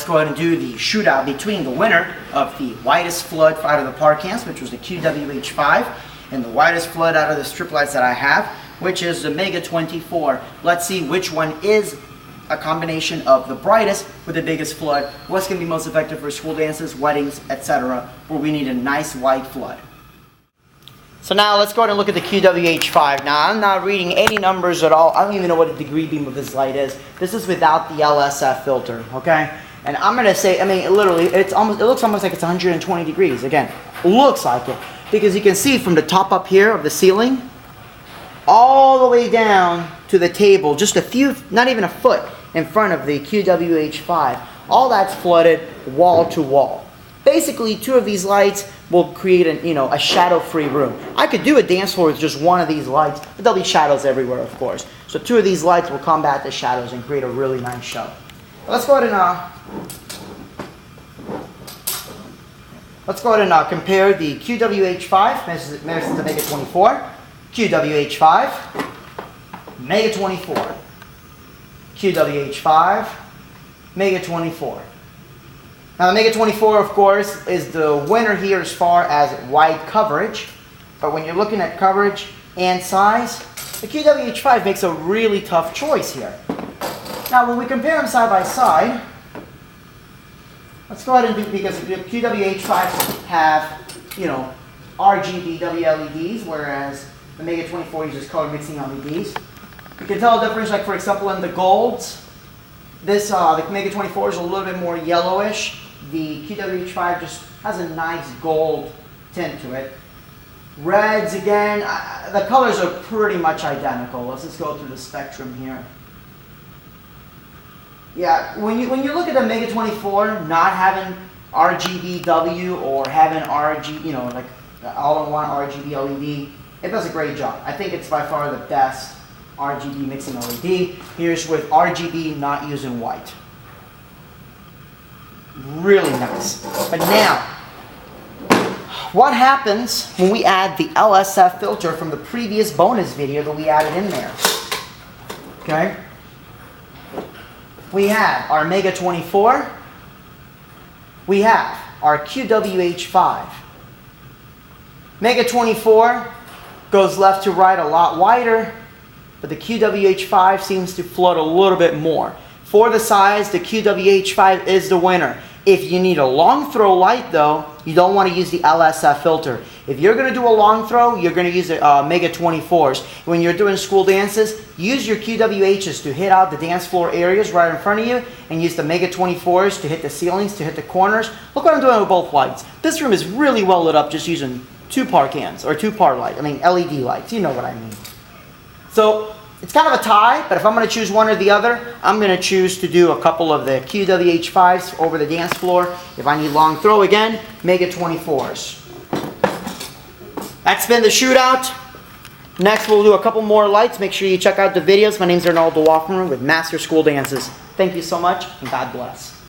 let's go ahead and do the shootout between the winner of the widest flood out of the park cans, which was the QWH5, and the widest flood out of the strip lights that I have, which is the Mega24. Let's see which one is a combination of the brightest with the biggest flood. What's going to be most effective for school dances, weddings, etc., where we need a nice wide flood. So now let's go ahead and look at the QWH5. Now I'm not reading any numbers at all. I don't even know what the degree beam of this light is. This is without the LSF filter, okay? And I'm going to say, I mean, literally, it looks almost like it's 120 degrees. Again, looks like it. Because you can see from the top up here of the ceiling, all the way down to the table, just a few, not even a foot in front of the QWH5. All that's flooded wall to wall. Basically, two of these lights will create a shadow-free room. I could do a dance floor with just one of these lights, but there'll be shadows everywhere, of course. So two of these lights will combat the shadows and create a really nice show. Let's go ahead and compare the QWH5 versus the Mega24. QWH5, Mega24. QWH5, Mega24. Now the Mega24, of course, is the winner here as far as wide coverage. But when you're looking at coverage and size, the QWH5 makes a really tough choice here. Now when we compare them side by side, let's go ahead and do, because the QWH5 have, RGB WLEDs, whereas the Mega24 uses color mixing LEDs. You can tell a difference, like for example in the golds. This, the Mega24 is a little bit more yellowish. The QWH5 just has a nice gold tint to it. Reds, again, the colors are pretty much identical. Let's just go through the spectrum here. Yeah, when you look at the Mega24 not having RGBW or having RG, like all-in-one RGB LED, it does a great job. I think it's by far the best RGB mixing LED. Here's with RGB not using white. Really nice. But now, what happens when we add the LSF filter from the previous bonus video that we added in there? Okay. We have our Mega24. We have our QWH5. Mega24 goes left to right a lot wider, but the QWH5 seems to float a little bit more. For the size, the QWH5 is the winner. If you need a long throw light though, you don't want to use the LSF filter. If you're going to do a long throw, you're going to use the Mega24s. When you're doing school dances, use your QWHs to hit out the dance floor areas right in front of you, and use the Mega24s to hit the ceilings, to hit the corners. Look what I'm doing with both lights. This room is really well lit up just using two par cans, or two par light. I mean LED lights, you know what I mean. So it's kind of a tie, but if I'm going to choose one or the other, I'm going to choose to do a couple of the QWH5s over the dance floor. If I need long throw again, Mega24s. That's been the shootout. Next we'll do a couple more lights. Make sure you check out the videos. My name's Arnaldo Waffenroom with Master School Dances. Thank you so much, and God bless.